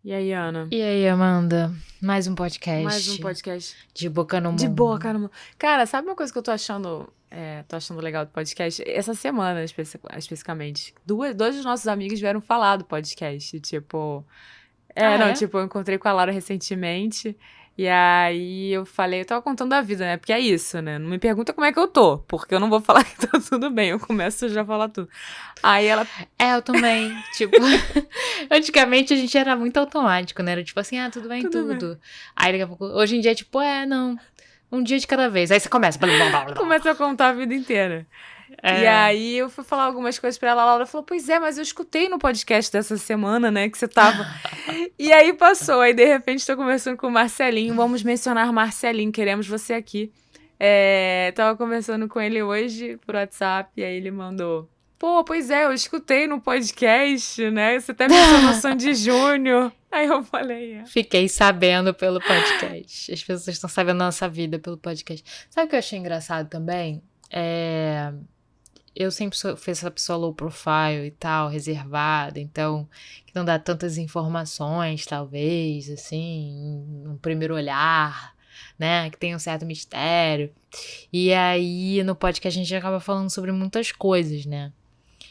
E aí, Ana? E aí, Amanda? Mais um podcast. Mais um podcast De boca no mundo. de boa, caramba. Cara, sabe uma coisa que eu tô achando legal do podcast? Essa semana, especificamente. Dois dos nossos amigos vieram falar do podcast. Tipo. Eu encontrei com a Laura recentemente. E aí eu falei, eu tava contando a vida, né? Porque é isso, né? Não me pergunta como é que eu tô, porque eu não vou falar que tá tudo bem. Eu começo já a falar tudo. Aí ela. Eu também. Tipo, antigamente a gente era muito automático, né? Era tipo assim, tudo bem, Tudo bem. tudo. Aí daqui a pouco, hoje em dia é tipo, não. Um dia de cada vez. Aí você começa. Começa a contar a vida inteira. E aí eu fui falar algumas coisas pra ela, a Laura falou, pois é, mas eu escutei no podcast dessa semana, né, que você tava... E aí passou, aí de repente tô conversando com o Marcelinho, vamos mencionar Marcelinho, queremos você aqui. Tava conversando com ele hoje por WhatsApp, e aí ele mandou, pô, pois é, eu escutei no podcast, né, você até mencionou Sandy Júnior. Aí eu falei, Fiquei sabendo pelo podcast. As pessoas estão sabendo da nossa vida pelo podcast. Sabe o que eu achei engraçado também? Eu sempre fui essa pessoa low profile e tal, reservada, então, que não dá tantas informações, talvez, assim, no primeiro olhar, né, que tem um certo mistério. E aí, no podcast, a gente acaba falando sobre muitas coisas, né?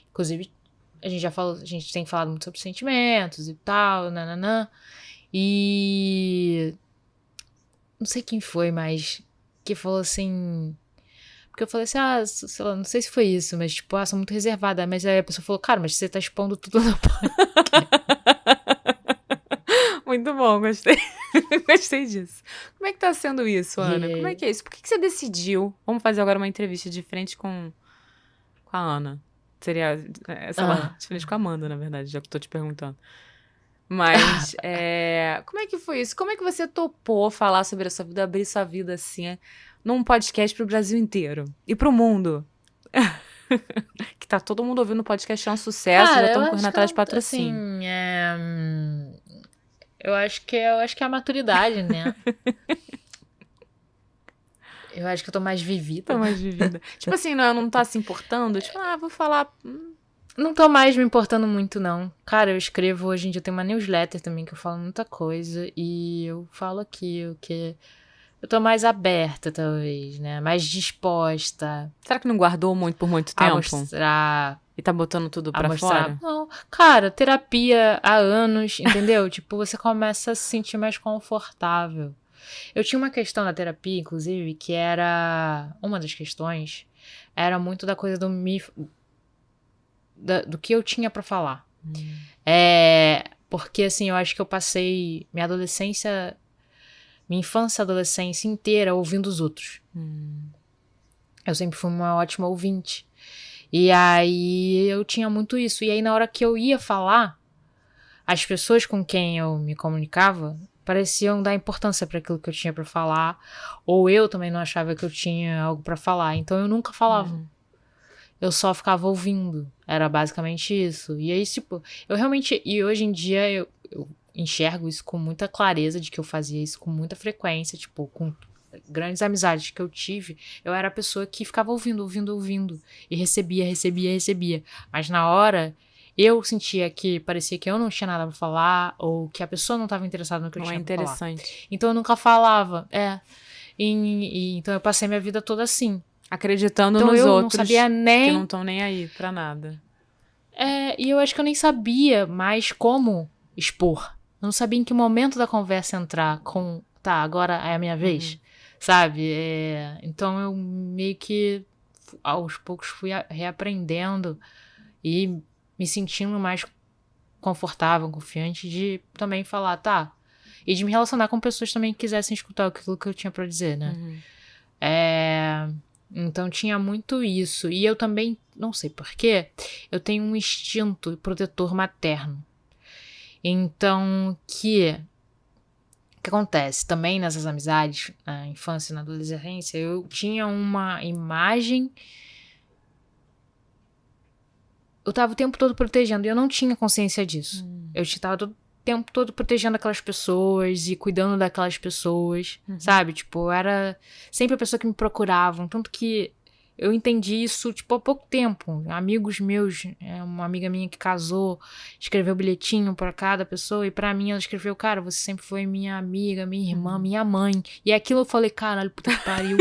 Inclusive, a gente tem falado muito sobre sentimentos e tal, nananã. E não sei quem foi, mas que falou assim... Porque eu falei assim, sei lá, não sei se foi isso, mas tipo, sou muito reservada. Mas aí a pessoa falou, cara, mas você tá expondo tudo no podcast. Muito bom, gostei. Gostei disso. Como é que tá sendo isso, Ana? Como é E que é isso? Por que você decidiu? Vamos fazer agora uma entrevista de frente com a Ana. Seria, sei lá, de frente com a Amanda, na verdade, já que eu tô te perguntando. Mas, como é que foi isso? Como é que você topou falar sobre a sua vida, abrir sua vida assim, num podcast pro Brasil inteiro? E pro mundo? Que tá todo mundo ouvindo o podcast, é um sucesso, já cara, eu estão correndo acho que atrás de patrocínio. assim, eu acho que é a maturidade, né? Eu acho que eu tô mais Tô vivida. mais vivida. Tipo assim, não tá se importando? Tipo, vou falar. Não tô mais me importando muito, não. Cara, eu escrevo hoje em dia, tem uma newsletter também que eu falo muita coisa. E eu falo aqui o que... Eu tô mais aberta, talvez, né? Mais disposta Será que não guardou muito por muito a tempo? mostrar... E tá botando tudo A pra mostrar... fora? Não, cara, terapia há anos, entendeu? Tipo, você começa a se sentir mais confortável. Eu tinha uma questão na terapia, inclusive, que era... Uma das questões era muito da coisa do que eu tinha pra falar. Porque, assim, eu acho que eu passei minha infância e adolescência inteira ouvindo os outros. Eu sempre fui uma ótima ouvinte. E aí eu tinha muito isso. E aí na hora que eu ia falar, as pessoas com quem eu me comunicava pareciam dar importância para aquilo que eu tinha pra falar, ou eu também não achava que eu tinha algo pra falar. Então eu nunca falava. Eu só ficava ouvindo. Era basicamente isso. E aí, tipo, eu realmente... E hoje em dia eu enxergo isso com muita clareza, de que eu fazia isso com muita frequência, tipo, com grandes amizades que eu tive, eu era a pessoa que ficava ouvindo, ouvindo, ouvindo. E recebia, recebia, recebia. Mas na hora, eu sentia que parecia que eu não tinha nada pra falar, ou que a pessoa não estava interessada no que eu tinha pra falar. Não é interessante. Então eu nunca falava. Então eu passei minha vida toda assim. Acreditando Então nos eu outros não sabia nem... que não estão nem aí pra nada. E eu acho que eu nem sabia mais como expor. Eu não sabia em que momento da conversa entrar com... Tá, agora é a minha vez. Sabe? Então eu meio que aos poucos fui reaprendendo e me sentindo mais confortável, confiante de também falar, tá. E de me relacionar com pessoas também que quisessem escutar aquilo que eu tinha pra dizer, né? Então tinha muito isso. E eu também, não sei porquê, eu tenho um instinto protetor materno. Então, o que acontece? Também nessas amizades, na infância e na adolescência, eu tinha uma imagem... Eu tava o tempo todo protegendo e eu não tinha consciência disso. Eu tava o tempo todo protegendo aquelas pessoas e cuidando daquelas pessoas, sabe? Tipo, eu era sempre a pessoa que me procuravam. Tanto que eu entendi isso, tipo, há pouco tempo. Amigos meus, uma amiga minha que casou, escreveu bilhetinho pra cada pessoa, e pra mim ela escreveu, cara, você sempre foi minha amiga, minha irmã, minha mãe. E aquilo eu falei, caralho, puta que pariu.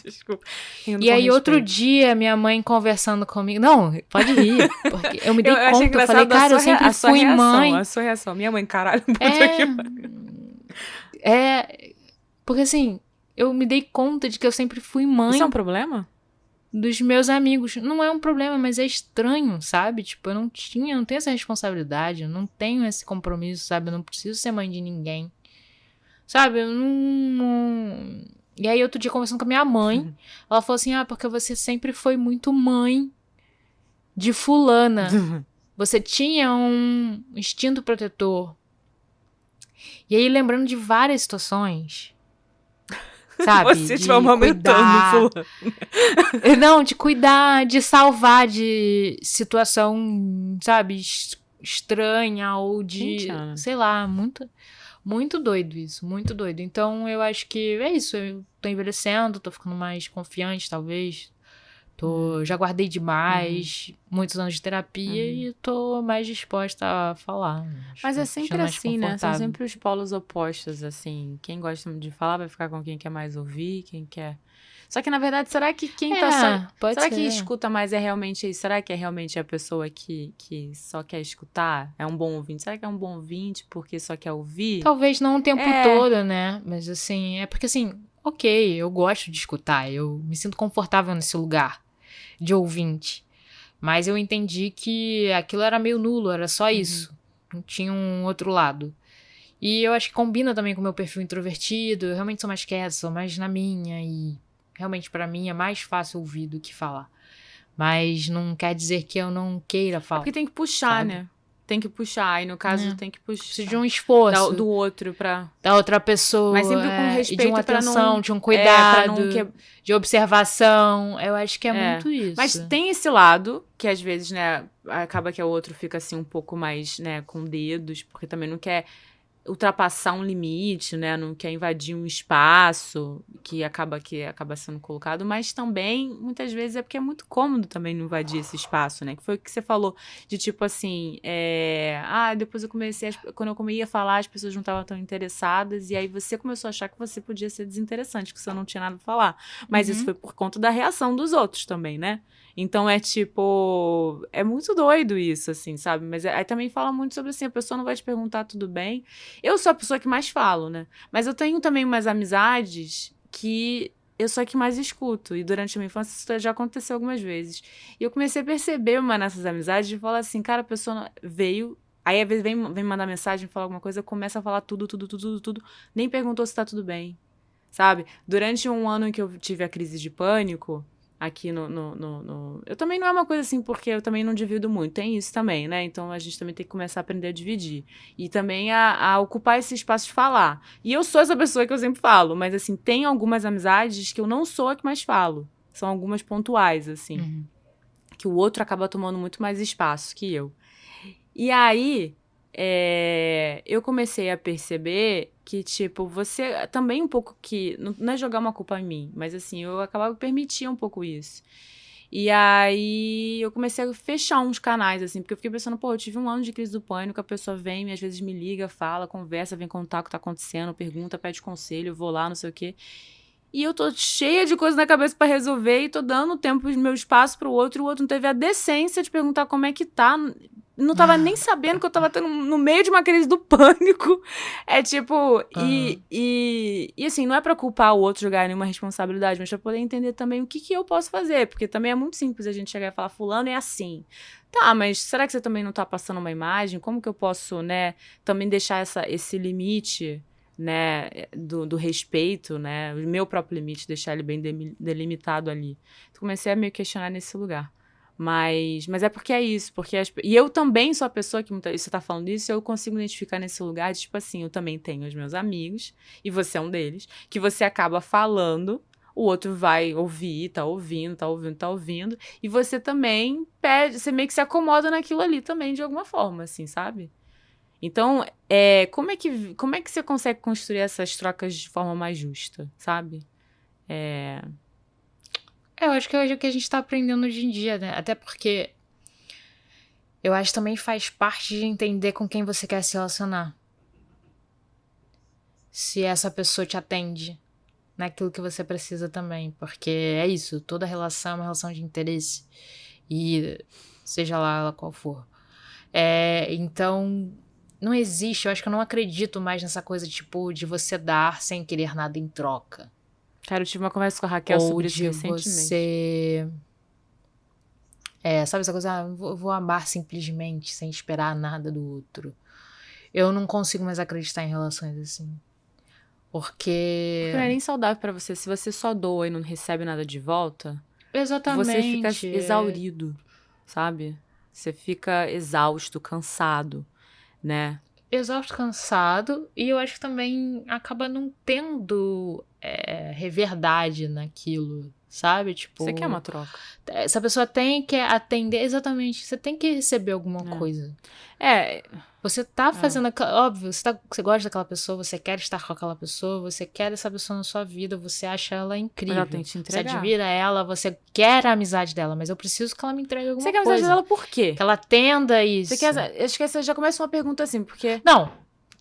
Desculpa. E aí, outro dia, minha mãe conversando comigo... Não, pode rir. Porque eu me dei conta, eu falei, cara, eu sempre fui mãe. A sua reação, minha mãe, caralho, puta que... Porque assim, eu me dei conta de que eu sempre fui mãe. Isso é um problema? Dos meus amigos. Não é um problema, mas é estranho, sabe? Tipo, eu não tenho essa responsabilidade, eu não tenho esse compromisso, sabe? Eu não preciso ser mãe de ninguém. Sabe? Eu não... E aí, outro dia, conversando com a minha mãe, ela falou assim, porque você sempre foi muito mãe de fulana. Você tinha um instinto protetor. E aí, lembrando de várias situações, sabe? Você te amamentando fulana. Não, de cuidar, de salvar de situação, sabe? Estranha ou de... Sei lá, muito doido isso, muito doido. Então, eu acho que é isso. Eu tô envelhecendo, tô ficando mais confiante, talvez. Já guardei demais, muitos anos de terapia e tô mais disposta a falar. Mas é sempre assim, né? São sempre os polos opostos, assim. Quem gosta de falar vai ficar com quem quer mais ouvir, quem quer... Só que, na verdade, será que quem tá só... Será que escuta mais é realmente isso? Será que é realmente a pessoa que só quer escutar? É um bom ouvinte? Será que é um bom ouvinte porque só quer ouvir? Talvez não o tempo todo, né? Mas, assim, é porque, assim, ok, eu gosto de escutar. Eu me sinto confortável nesse lugar de ouvinte. Mas eu entendi que aquilo era meio nulo, era só isso. Não tinha um outro lado. E eu acho que combina também com o meu perfil introvertido. Eu realmente sou mais quieta, sou mais na minha e... Realmente, pra mim, é mais fácil ouvir do que falar. Mas não quer dizer que eu não queira falar. Porque tem que puxar, sabe? Né? Tem que puxar. E no caso, tem que puxar. Precisa de um esforço. Do outro pra... Da outra pessoa. Mas sempre com respeito. E de uma atenção, de um cuidado, de observação. Eu acho que é muito isso. Mas tem esse lado, que às vezes, né, acaba que o outro fica assim um pouco mais, né, com dedos, porque também não quer ultrapassar um limite, né? Não quer invadir um espaço que acaba sendo colocado, mas também, muitas vezes, é porque é muito cômodo também não invadir esse espaço, né? Que foi o que você falou, de tipo assim, depois eu comecei, quando eu ia falar, as pessoas não estavam tão interessadas, e aí você começou a achar que você podia ser desinteressante, que você não tinha nada pra falar. Mas isso foi por conta da reação dos outros também, né? Então, é muito doido isso, assim, sabe? Mas aí também fala muito sobre, assim, a pessoa não vai te perguntar tudo bem. Eu sou a pessoa que mais falo, né? Mas eu tenho também umas amizades que eu sou a que mais escuto. E durante a minha infância isso já aconteceu algumas vezes. E eu comecei a perceber nessas amizades de falar assim, cara, a pessoa veio... Aí, às vezes, vem mandar mensagem, falar alguma coisa, começa a falar tudo. Nem perguntou se tá tudo bem, sabe? Durante um ano em que eu tive a crise de pânico... Aqui eu também não é uma coisa assim, porque eu também não divido muito. Tem isso também, né? Então, a gente também tem que começar a aprender a dividir. E também a ocupar esse espaço de falar. E eu sou essa pessoa que eu sempre falo. Mas, assim, tem algumas amizades que eu não sou a que mais falo. São algumas pontuais, assim. Que o outro acaba tomando muito mais espaço que eu. E aí... eu comecei a perceber que, tipo, você também um pouco que... Não é jogar uma culpa em mim, mas, assim, eu acabava permitindo um pouco isso. E aí eu comecei a fechar uns canais, assim, porque eu fiquei pensando, eu tive um ano de crise do pânico, a pessoa vem, às vezes me liga, fala, conversa, vem contar o que tá acontecendo, pergunta, pede conselho, eu vou lá, não sei o quê. E eu tô cheia de coisa na cabeça pra resolver e tô dando tempo, meu espaço pro outro, e o outro não teve a decência de perguntar como é que tá. Não tava nem sabendo que eu tava tendo no meio de uma crise do pânico. E assim, não é pra culpar o outro, jogar nenhuma responsabilidade, mas pra poder entender também o que eu posso fazer. Porque também é muito simples a gente chegar e falar, fulano é assim. Tá, mas será que você também não tá passando uma imagem? Como que eu posso, né, também deixar esse limite, né, do respeito, né, o meu próprio limite, deixar ele bem delimitado ali. Então, comecei a me questionar nesse lugar. Mas é porque é isso, e eu também sou a pessoa que, você tá falando isso, eu consigo identificar nesse lugar, de, tipo assim, eu também tenho os meus amigos, e você é um deles, que você acaba falando, o outro vai ouvir, tá ouvindo, e você também você meio que se acomoda naquilo ali também, de alguma forma, assim, sabe? Então, como é que você consegue construir essas trocas de forma mais justa, sabe? Eu acho que é o que a gente tá aprendendo hoje em dia, né? Até porque eu acho que também faz parte de entender com quem você quer se relacionar. Se essa pessoa te atende naquilo que você precisa também. Porque é isso, toda relação é uma relação de interesse. E seja lá ela qual for. Então, não existe, eu acho que eu não acredito mais nessa coisa, tipo, de você dar sem querer nada em troca. Cara, eu tive uma conversa com a Raquel sobre isso recentemente. Você... sabe essa coisa? Eu vou amar simplesmente, sem esperar nada do outro. Eu não consigo mais acreditar em relações assim. Porque não é nem saudável pra você. Se você só doa e não recebe nada de volta... Exatamente. Você fica exaurido, sabe? Você fica exausto, cansado, né? Exausto, cansado. E eu acho que também acaba não tendo reverdade naquilo, sabe? Tipo, você quer uma troca. Essa pessoa tem que atender. Exatamente. Você tem que receber alguma coisa. Você tá fazendo... Óbvio, você gosta daquela pessoa, você quer estar com aquela pessoa, você quer essa pessoa na sua vida, você acha ela incrível. Ela tem que te entregar. Você admira ela, você quer a amizade dela, mas eu preciso que ela me entregue alguma coisa. Você quer a amizade dela por quê? Que ela atenda isso. Acho que você já começa uma pergunta assim, porque... Não,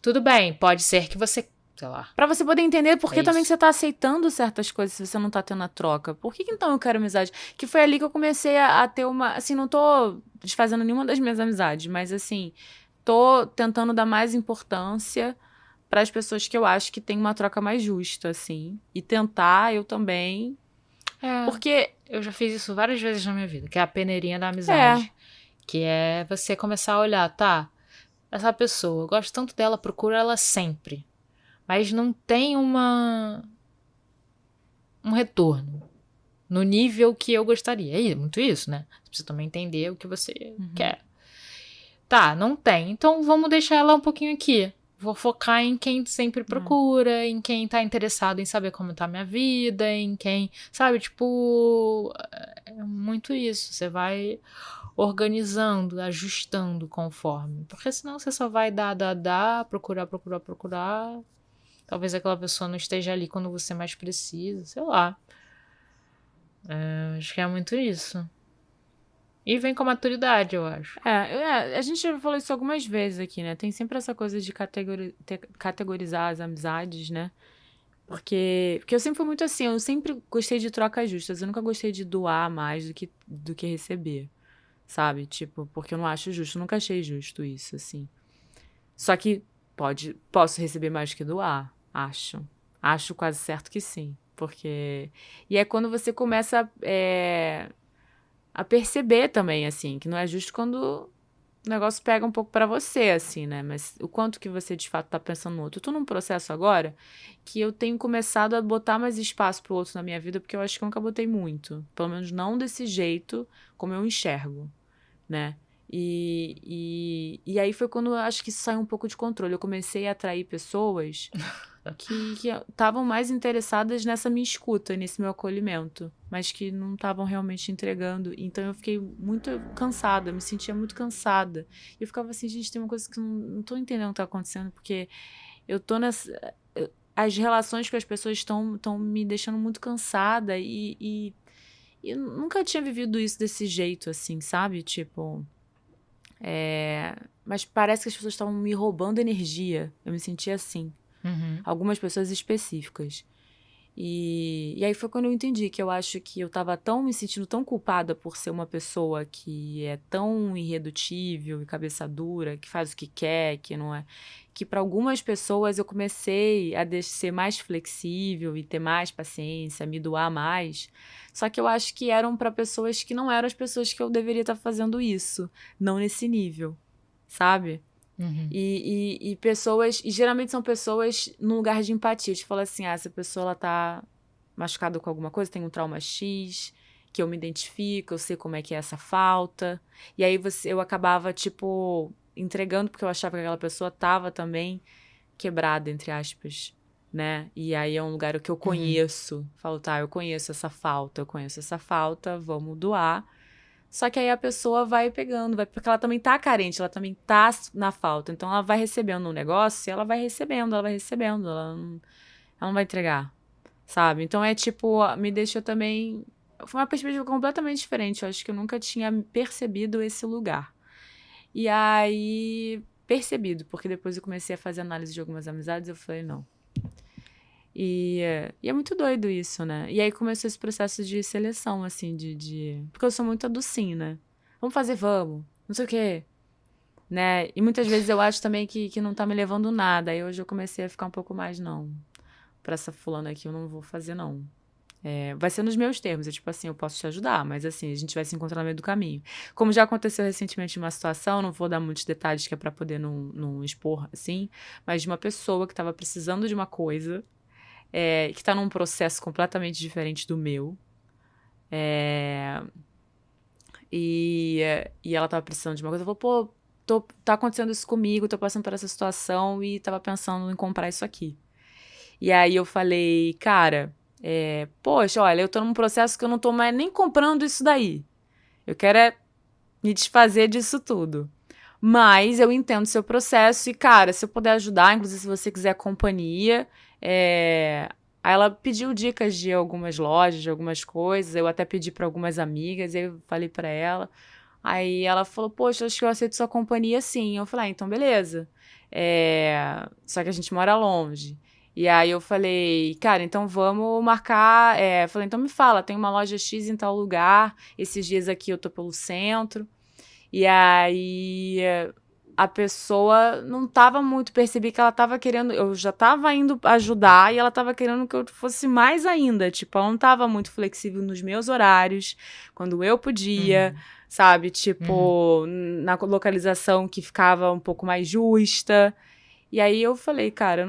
tudo bem, pode ser que você... Sei lá. Pra você poder entender por que também que você tá aceitando certas coisas se você não tá tendo a troca. Por que então eu quero amizade? Que foi ali que eu comecei a ter uma... Assim, não tô desfazendo nenhuma das minhas amizades, mas assim... Tô tentando dar mais importância para as pessoas que eu acho que tem uma troca mais justa, assim. E tentar, eu também. Porque eu já fiz isso várias vezes na minha vida, que é a peneirinha da amizade. Que é você começar a olhar, tá, essa pessoa, eu gosto tanto dela, procuro ela sempre. Mas não tem um retorno no nível que eu gostaria. É muito isso, né? Você precisa também entender o que você quer. Tá, não tem. Então vamos deixar ela um pouquinho aqui. Vou focar em quem sempre procura, em quem tá interessado em saber como tá a minha vida, em quem... Sabe, tipo... É muito isso. Você vai organizando, ajustando conforme. Porque senão você só vai dar, procurar. Talvez aquela pessoa não esteja ali quando você mais precisa, sei lá. Acho que é muito isso. E vem com a maturidade, eu acho. A gente já falou isso algumas vezes aqui, né? Tem sempre essa coisa de categorizar as amizades, né? Porque eu sempre fui muito assim, eu sempre gostei de trocas justas. Eu nunca gostei de doar mais do que receber, sabe? Tipo, porque eu não acho justo. Eu nunca achei justo isso, assim. Só que posso receber mais do que doar, acho. Acho quase certo que sim. Porque... E é quando você começa a perceber também, assim, que não é justo quando o negócio pega um pouco pra você, assim, né? Mas o quanto que você, de fato, tá pensando no outro. Eu tô num processo agora que eu tenho começado a botar mais espaço pro outro na minha vida, porque eu acho que eu nunca botei muito. Pelo menos não desse jeito como eu enxergo, né? E aí foi quando eu acho que isso saiu um pouco de controle. Eu comecei a atrair pessoas que estavam mais interessadas nessa minha escuta, nesse meu acolhimento, mas que não estavam realmente entregando. Então eu fiquei muito cansada, me sentia muito cansada. E eu ficava assim, gente, tem uma coisa que eu não tô entendendo o que tá acontecendo, porque eu tô nessa... As relações com as pessoas estão me deixando muito cansada e eu nunca tinha vivido isso desse jeito, assim, sabe? Tipo... Mas parece que as pessoas estavam me roubando energia. Eu me sentia assim. Algumas pessoas específicas. E aí foi quando eu entendi que eu acho que eu tava me sentindo tão culpada por ser uma pessoa que é tão irredutível e cabeça dura, que faz o que quer, que não é... Que para algumas pessoas eu comecei a ser mais flexível e ter mais paciência, me doar mais. Só que eu acho que eram para pessoas que não eram as pessoas que eu deveria estar fazendo isso. Não nesse nível, sabe? E pessoas... E geralmente são pessoas num lugar de empatia. Te falo assim, essa pessoa ela tá machucada com alguma coisa, tem um trauma X, que eu me identifico, eu sei como é que é essa falta. E aí eu acabava, tipo, entregando, porque eu achava que aquela pessoa tava também quebrada, entre aspas, né? E aí é um lugar que eu conheço. Falo, tá, eu conheço essa falta, vamos doar. Só que aí a pessoa vai pegando, porque ela também tá carente, ela também tá na falta. Então ela vai recebendo um negócio e ela vai recebendo, ela não vai entregar, sabe? Então me deixou também... Foi uma perspectiva completamente diferente. Eu acho que eu nunca tinha percebido esse lugar. E aí, porque depois eu comecei a fazer análise de algumas amizades, eu falei, não. E é muito doido isso, né? E aí começou esse processo de seleção, assim, porque eu sou muito a do sim, né? Vamos, não sei o quê, né? E muitas vezes eu acho também que não tá me levando nada. Aí hoje eu comecei a ficar um pouco mais, não. Pra essa fulana aqui eu não vou fazer, não. Vai ser nos meus termos, eu posso te ajudar, mas assim, a gente vai se encontrar no meio do caminho. Como já aconteceu recentemente uma situação, não vou dar muitos detalhes que é pra poder não expor, assim, mas de uma pessoa que tava precisando de uma coisa, que tá num processo completamente diferente do meu, e ela tava precisando de uma coisa, falou, tá acontecendo isso comigo, tô passando por essa situação e tava pensando em comprar isso aqui. E aí eu falei, cara... poxa, olha, eu tô num processo que eu não tô mais nem comprando isso daí. Eu quero me desfazer disso tudo. Mas eu entendo o seu processo e, cara, se eu puder ajudar, inclusive se você quiser companhia. Aí ela pediu dicas de algumas lojas, de algumas coisas. Eu até pedi para algumas amigas, aí eu falei para ela. Aí ela falou, poxa, acho que eu aceito sua companhia sim. Eu falei, então beleza. Só que a gente mora longe. E aí eu falei, cara, então vamos marcar. Falei, então me fala, tem uma loja X em tal lugar. Esses dias aqui eu tô pelo centro. E aí a pessoa não tava muito, percebi que ela tava querendo, eu já tava indo ajudar e ela tava querendo que eu fosse mais ainda. Tipo, ela não tava muito flexível nos meus horários, quando eu podia, sabe? Tipo, na localização que ficava um pouco mais justa. E aí eu falei, cara,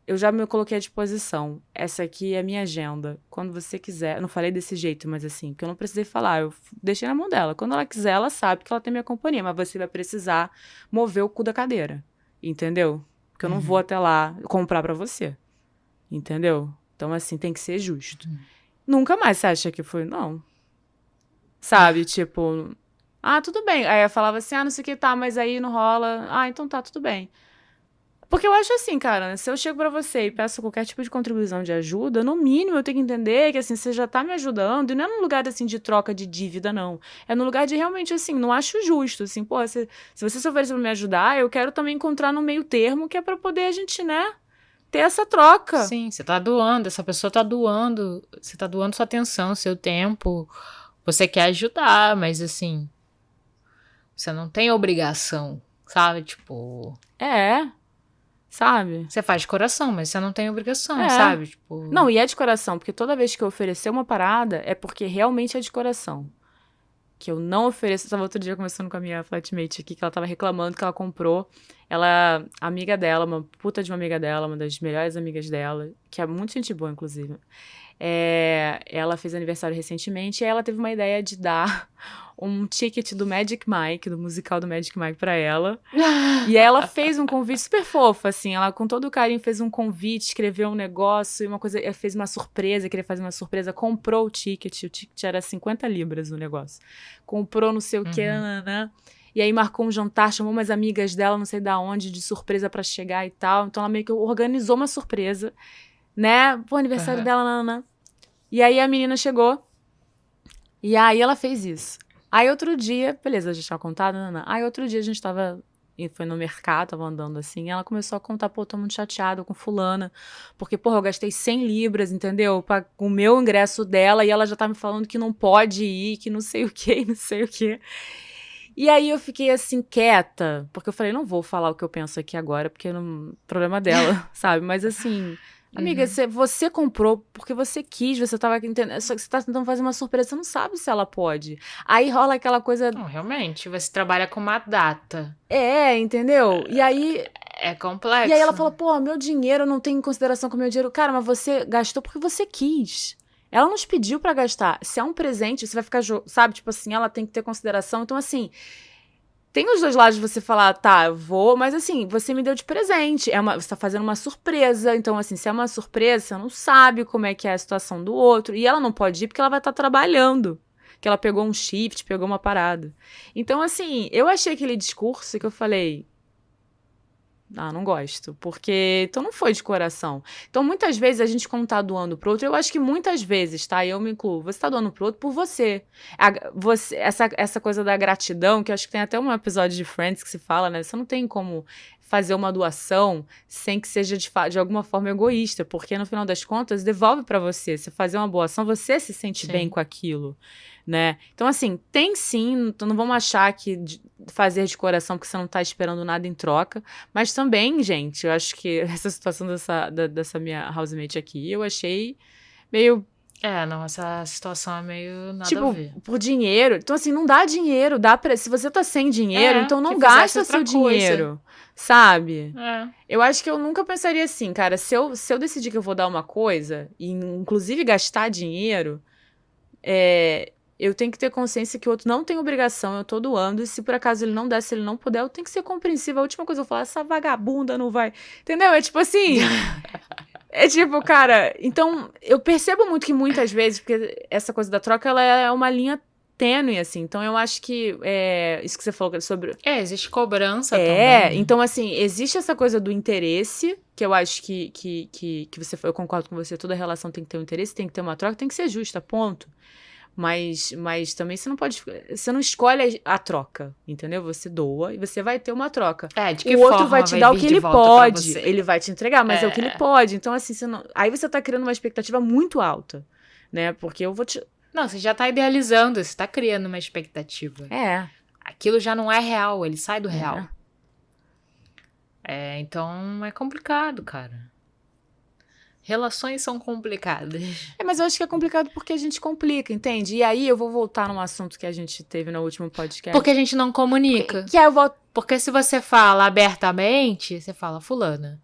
eu já me coloquei à disposição. Essa aqui é a minha agenda. Quando você quiser. Eu não falei desse jeito, mas assim, que eu não precisei falar. Eu deixei na mão dela. Quando ela quiser, ela sabe que ela tem minha companhia. Mas você vai precisar mover o cu da cadeira. Entendeu? Porque eu não vou até lá comprar pra você. Entendeu? Então, assim, tem que ser justo. Nunca mais você acha que foi? Não. Sabe? Tipo... tudo bem. Aí eu falava assim, não sei o que, tá, mas aí não rola. Então tá, tudo bem. Porque eu acho assim, cara, se eu chego pra você e peço qualquer tipo de contribuição de ajuda, no mínimo eu tenho que entender que, assim, você já tá me ajudando, e não é num lugar, assim, de troca de dívida, não. É num lugar de realmente, assim, não acho justo, assim, pô, se você se oferecer pra me ajudar, eu quero também encontrar no meio termo, que é pra poder a gente, né, ter essa troca. Sim, você tá doando, essa pessoa tá doando, você tá doando sua atenção, seu tempo, você quer ajudar, mas, assim, você não tem obrigação, sabe, tipo... Sabe? Você faz de coração, mas você não tem obrigação, sabe? Tipo... Não, e é de coração, porque toda vez que eu oferecer uma parada, é porque realmente é de coração. Que eu não ofereço. Eu tava outro dia conversando com a minha flatmate aqui, que ela tava reclamando que ela comprou. Ela, amiga dela, uma puta de uma amiga dela, uma das melhores amigas dela, que é muito gente boa, inclusive. Ela fez aniversário recentemente e aí ela teve uma ideia de dar um ticket do Magic Mike, do musical do Magic Mike pra ela. E aí ela fez um convite super fofo, assim, ela com todo carinho fez um convite, escreveu um negócio e uma coisa, fez uma surpresa, queria fazer uma surpresa, comprou o ticket era 50 libras o negócio. Comprou não sei o que, nananã. E aí marcou um jantar, chamou umas amigas dela, não sei da onde, de surpresa pra chegar e tal. Então ela meio que organizou uma surpresa, né? Pô, aniversário dela, nananã. E aí a menina chegou, e aí ela fez isso. Aí outro dia, beleza, a gente tinha contado, nananã. Aí outro dia a gente foi no mercado, tava andando assim, e ela começou a contar, pô, tô muito chateada com fulana, porque, porra, eu gastei 100 libras, entendeu? Com o meu ingresso dela, e ela já tá me falando que não pode ir, que não sei o que, não sei o que. E aí eu fiquei assim, quieta, porque eu falei, não vou falar o que eu penso aqui agora, porque não... problema dela, sabe? Mas assim, amiga, você comprou porque você quis, você tava entendendo, só que você tá tentando fazer uma surpresa, você não sabe se ela pode. Aí rola aquela coisa... Não, realmente, você trabalha com uma data. Entendeu? E aí... É complexo. E aí ela falou, pô, meu dinheiro, eu não tenho em consideração com o meu dinheiro. Cara, mas você gastou porque você quis. Ela nos pediu pra gastar. Se é um presente, você vai ficar, sabe? Tipo assim, ela tem que ter consideração. Então, assim, tem os dois lados de você falar, tá, eu vou, mas assim, você me deu de presente. Você tá fazendo uma surpresa. Então, assim, se é uma surpresa, você não sabe como é que é a situação do outro. E ela não pode ir porque ela vai estar trabalhando. Que ela pegou um shift, pegou uma parada. Então, assim, eu achei aquele discurso que eu falei... Ah, não gosto. Porque, então não foi de coração. Então, muitas vezes, a gente, quando tá doando pro outro, eu acho que muitas vezes, tá? Eu me incluo. Você tá doando pro outro por você. Essa coisa da gratidão, que eu acho que tem até um episódio de Friends que se fala, né? Você não tem como fazer uma doação sem que seja de alguma forma egoísta, porque no final das contas devolve pra você. Você fazer uma boa ação, você se sente bem com aquilo, né? Então, assim, tem sim, então não vamos achar que fazer de coração porque você não tá esperando nada em troca, mas também, gente, eu acho que essa situação dessa minha housemate aqui, eu achei meio... Não, essa situação é meio nada Tipo, a ver. por dinheiro. Então, assim, não dá dinheiro. Se você tá sem dinheiro, então não gasta seu dinheiro. Sabe? Eu acho que eu nunca pensaria assim, cara. Se eu decidir que eu vou dar uma coisa, e inclusive gastar dinheiro, eu tenho que ter consciência que o outro não tem obrigação, eu tô doando, e se por acaso ele não der, se ele não puder, eu tenho que ser compreensiva. A última coisa que eu vou falar, essa vagabunda não vai. Entendeu? É tipo assim. É tipo, cara, então eu percebo muito que muitas vezes, porque essa coisa da troca, ela é uma linha tênue, assim, então eu acho que isso que você falou sobre... existe cobrança também, né? Então assim, existe essa coisa do interesse, que eu acho que eu concordo com você, toda relação tem que ter um interesse, tem que ter uma troca, tem que ser justa, ponto. Mas também você não escolhe a troca, entendeu? Você doa e você vai ter uma troca. De que o outro vai te dar o que ele pode. Ele vai te entregar, mas é o que ele pode. Então, assim, aí você tá criando uma expectativa muito alta, né? Porque eu vou te... Não, você já tá idealizando, você tá criando uma expectativa. Aquilo já não é real, ele sai do real. Então é complicado, cara. Relações são complicadas. Mas eu acho que é complicado porque a gente complica, entende? E aí eu vou voltar num assunto que a gente teve no último podcast. Porque a gente não comunica. Porque se você fala abertamente, você fala, fulana,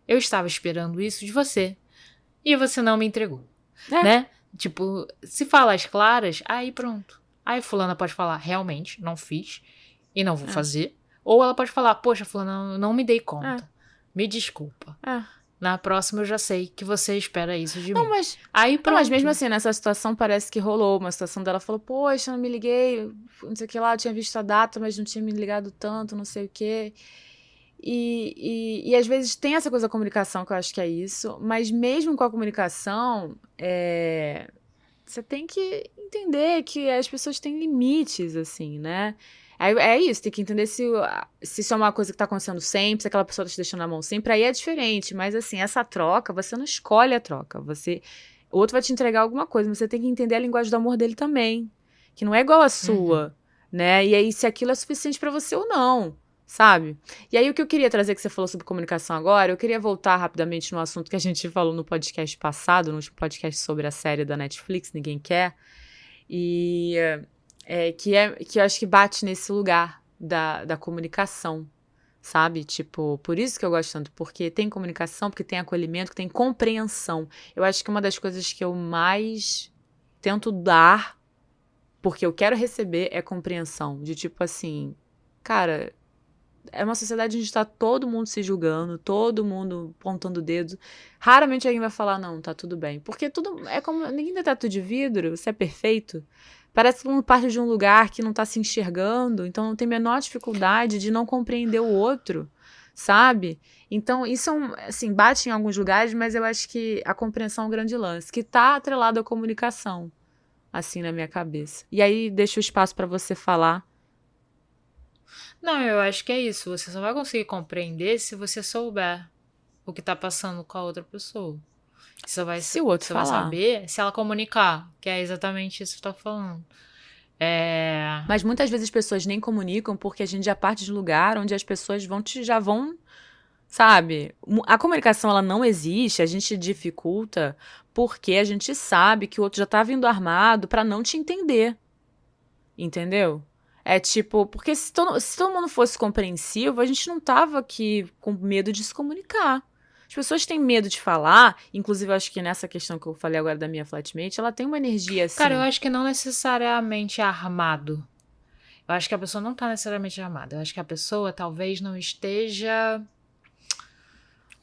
eu estava esperando isso de você e você não me entregou, né? Tipo, se fala às claras, aí pronto. Aí fulana pode falar, realmente, não fiz e não vou fazer. Ou ela pode falar, poxa, fulana, eu não me dei conta. Me desculpa. Na próxima eu já sei que você espera isso de mim. Aí pronto. Mas mesmo assim, nessa situação parece que rolou uma situação dela, falou, poxa, não me liguei, não sei o que lá, eu tinha visto a data, mas não tinha me ligado tanto, não sei o que. E às vezes tem essa coisa da comunicação, que eu acho que é isso, mas mesmo com a comunicação, você tem que entender que as pessoas têm limites, assim, né? É isso, tem que entender se isso é uma coisa que tá acontecendo sempre, se aquela pessoa tá te deixando na mão sempre, aí é diferente. Mas, assim, essa troca, você não escolhe a troca. O outro vai te entregar alguma coisa, mas você tem que entender a linguagem do amor dele também, que não é igual a sua, né? E aí, se aquilo é suficiente pra você ou não, sabe? E aí, o que eu queria trazer, que você falou sobre comunicação agora, eu queria voltar rapidamente no assunto que a gente falou no podcast passado, no último podcast sobre a série da Netflix, Ninguém Quer, que eu acho que bate nesse lugar da comunicação, sabe? Tipo, por isso que eu gosto tanto, porque tem comunicação, porque tem acolhimento, tem compreensão. Eu acho que uma das coisas que eu mais tento dar, porque eu quero receber, é compreensão. De tipo assim, cara, é uma sociedade onde está todo mundo se julgando, todo mundo apontando o dedo. Raramente alguém vai falar, não, tá tudo bem. Porque tudo é como, ninguém é teto de vidro, você é perfeito. Parece que um parte de um lugar que não tá se enxergando, então não tem a menor dificuldade de não compreender o outro, sabe? Então, isso, assim, bate em alguns lugares, mas eu acho que a compreensão é um grande lance, que tá atrelado à comunicação, assim, na minha cabeça. E aí, deixo o espaço para você falar. Não, eu acho que é isso. Você só vai conseguir compreender se você souber o que tá passando com a outra pessoa. Se o outro falar. Vai saber se ela comunicar, que é exatamente isso que eu tô falando. Mas muitas vezes as pessoas nem comunicam porque a gente já parte de um lugar onde as pessoas já vão, sabe? A comunicação, ela não existe, a gente dificulta porque a gente sabe que o outro já tá vindo armado pra não te entender. Entendeu? É tipo, porque se todo mundo fosse compreensivo, a gente não tava aqui com medo de se comunicar. As pessoas têm medo de falar, inclusive eu acho que nessa questão que eu falei agora da minha flatmate, ela tem uma energia assim... Cara, eu acho que não necessariamente armado. Eu acho que a pessoa não tá necessariamente armada. Eu acho que a pessoa talvez não esteja...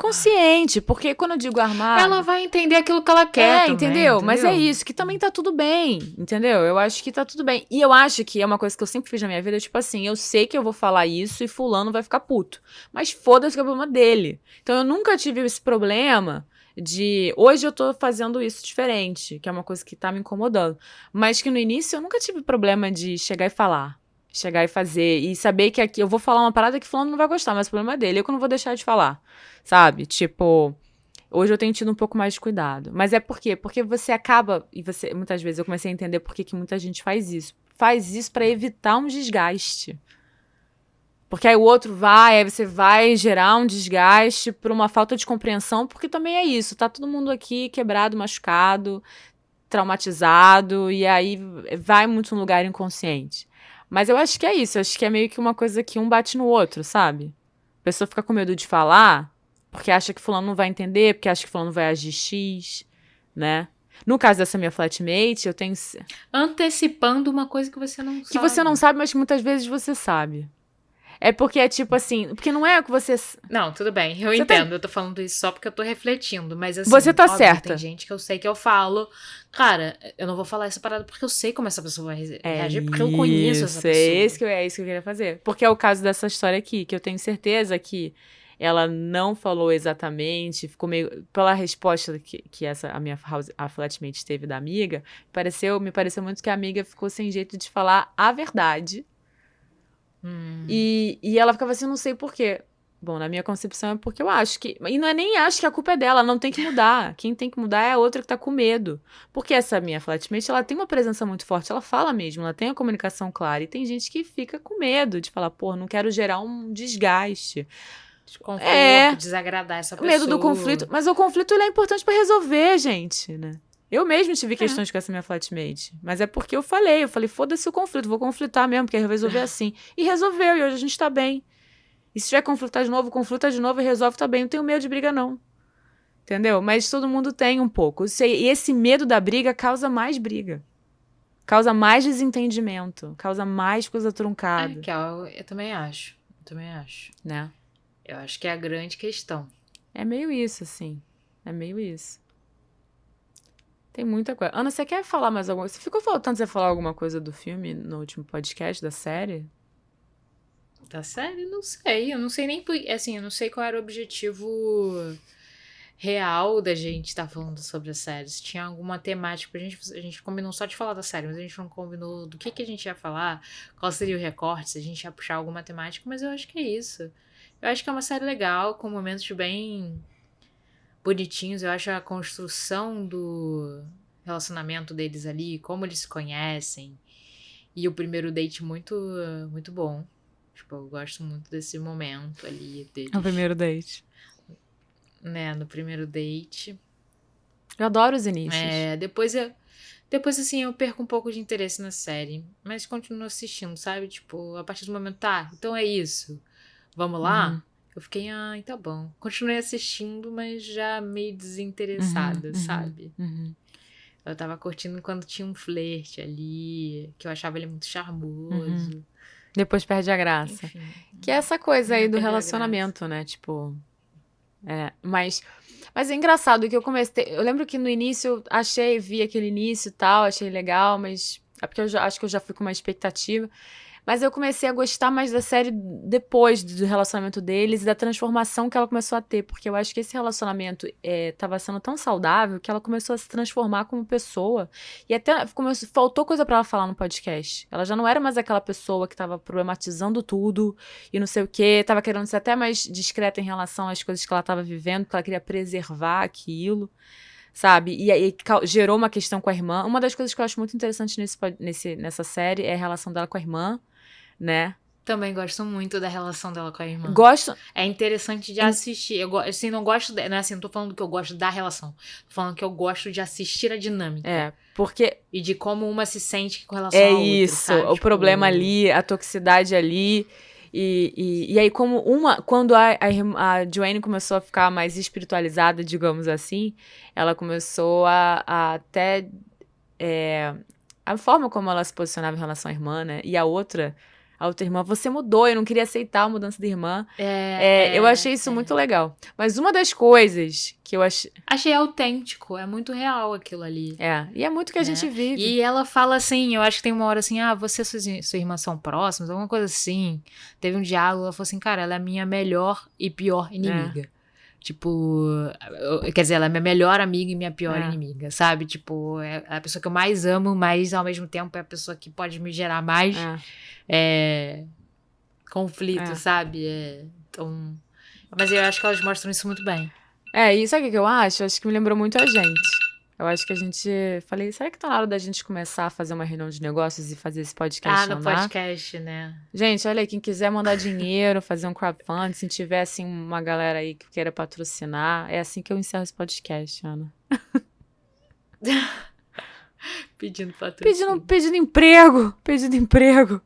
consciente, porque quando eu digo armado... Ela vai entender aquilo que ela quer também, entendeu? Mas é isso, que também tá tudo bem, entendeu? Eu acho que tá tudo bem. E eu acho que é uma coisa que eu sempre fiz na minha vida, tipo assim, eu sei que eu vou falar isso e fulano vai ficar puto. Mas foda-se que é o problema dele. Então eu nunca tive esse problema de... Hoje eu tô fazendo isso diferente, que é uma coisa que tá me incomodando. Mas que no início eu nunca tive problema de chegar e falar. Chegar e fazer, e saber que aqui eu vou falar uma parada que fulano não vai gostar, mas o problema é dele, eu que não vou deixar de falar, sabe? Tipo, hoje eu tenho tido um pouco mais de cuidado. Mas é por quê? Porque você acaba, e você, muitas vezes eu comecei a entender por que muita gente faz isso. Faz isso pra evitar um desgaste. Porque aí o outro vai, aí você vai gerar um desgaste por uma falta de compreensão, porque também é isso, tá todo mundo aqui quebrado, machucado, traumatizado, e aí vai muito num lugar inconsciente. Mas eu acho que é isso, eu acho que é meio que uma coisa que um bate no outro, sabe? A pessoa fica com medo de falar, porque acha que fulano não vai entender, porque acha que fulano vai agir X, né? No caso dessa minha flatmate, eu tenho... Antecipando uma coisa que você não sabe. Que você não sabe, mas que muitas vezes você sabe. É porque é tipo assim, porque não é o que você... Não, tudo bem, eu entendo, eu tô falando isso só porque eu tô refletindo, mas assim... Você tá óbvio, certa. Tem gente que eu sei que eu falo, cara, eu não vou falar essa parada porque eu sei como essa pessoa vai reagir, porque eu conheço essa pessoa. É isso que eu queria fazer. Porque é o caso dessa história aqui, que eu tenho certeza que ela não falou exatamente, ficou meio... Pela resposta que a flatmate teve da amiga, me pareceu muito que a amiga ficou sem jeito de falar a verdade. E ela ficava assim, não sei por quê. Bom, na minha concepção é porque eu acho que... E não é nem acho que a culpa é dela, ela não tem que mudar. Quem tem que mudar é a outra que tá com medo. Porque essa minha flatmate, ela tem uma presença muito forte, ela fala mesmo, ela tem a comunicação clara. E tem gente que fica com medo de falar, pô, não quero gerar um desgaste. Desconforto, desagradar essa pessoa. Medo do conflito. Mas o conflito, ele é importante pra resolver, gente, né? Eu mesmo tive questões com essa minha flatmate. Mas é porque eu falei, foda-se o conflito, vou conflitar mesmo, porque eu resolver assim. E resolveu, e hoje a gente tá bem. E se tiver que conflitar de novo, conflita de novo e resolve, tá bem. Não tenho medo de briga, não. Entendeu? Mas todo mundo tem um pouco. E esse medo da briga causa mais briga. Causa mais desentendimento. Causa mais coisa truncada. Eu também acho. Né? Eu acho que é a grande questão. É meio isso, assim. É meio isso. Tem muita coisa. Ana, você quer falar mais alguma coisa? Você ficou faltando você falar alguma coisa do filme no último podcast, da série? Da série? Não sei. Eu não sei nem... Assim, eu não sei qual era o objetivo real da gente estar falando sobre a série. Se tinha alguma temática. A gente combinou só de falar da série, mas a gente não combinou do que a gente ia falar, qual seria o recorte, se a gente ia puxar alguma temática, mas eu acho que é isso. Eu acho que é uma série legal, com momentos bem bonitinhos. Eu acho a construção do relacionamento deles ali, como eles se conhecem, e o primeiro date muito, muito bom. Tipo, eu gosto muito desse momento ali deles. O primeiro date. Né, no primeiro date. Eu adoro os inícios. Depois, assim, eu perco um pouco de interesse na série, mas continuo assistindo, sabe? Tipo, a partir do momento, tá, então é isso. Vamos lá? Eu fiquei, ai, tá bom. Continuei assistindo, mas já meio desinteressada, sabe? Eu tava curtindo quando tinha um flerte ali, que eu achava ele muito charmoso. Depois perde a graça. Enfim, que é essa coisa aí do relacionamento, né? Tipo... Mas é engraçado que eu comecei... Eu lembro que no início eu vi aquele início e tal, achei legal, mas... É porque acho que eu já fui com uma expectativa. Mas eu comecei a gostar mais da série depois do relacionamento deles e da transformação que ela começou a ter. Porque eu acho que esse relacionamento tava sendo tão saudável que ela começou a se transformar como pessoa. E até faltou coisa pra ela falar no podcast. Ela já não era mais aquela pessoa que tava problematizando tudo e não sei o quê. Tava querendo ser até mais discreta em relação às coisas que ela tava vivendo, porque ela queria preservar aquilo. Sabe? E aí gerou uma questão com a irmã. Uma das coisas que eu acho muito interessante nessa série é a relação dela com a irmã. Né? Também gosto muito da relação dela com a irmã. Gosto. É interessante de assistir. Eu assim, não gosto... Não é assim, não tô falando que eu gosto da relação. Tô falando que eu gosto de assistir a dinâmica. Porque... E de como uma se sente com relação à outra, isso, sabe? O problema ali, a toxicidade ali. E aí, quando a Joanne começou a ficar mais espiritualizada, digamos assim, ela começou a até... a forma como ela se posicionava em relação à irmã, né? E a outra... a outra irmã, você mudou, eu não queria aceitar a mudança da irmã. Eu achei isso muito legal. Mas uma das coisas que eu achei... Achei autêntico, é muito real aquilo ali. E é muito que a gente vive. E ela fala assim, eu acho que tem uma hora assim, você e sua irmã são próximas, alguma coisa assim. Teve um diálogo, ela falou assim, cara, ela é a minha melhor e pior inimiga. Tipo, quer dizer, ela é minha melhor amiga e minha pior inimiga, sabe? Tipo, é a pessoa que eu mais amo, mas ao mesmo tempo é a pessoa que pode me gerar mais conflito, sabe? Então, mas eu acho que elas mostram isso muito bem. E sabe o que eu acho? Acho que me lembrou muito a gente. Eu acho que a gente... Falei, será que tá na hora da gente começar a fazer uma reunião de negócios e fazer esse podcast no podcast, né? Gente, olha aí, quem quiser mandar dinheiro, fazer um crowdfunding, se tiver, assim, uma galera aí que queira patrocinar, é assim que eu encerro esse podcast, Ana. Pedindo patrocínio. Pedindo emprego.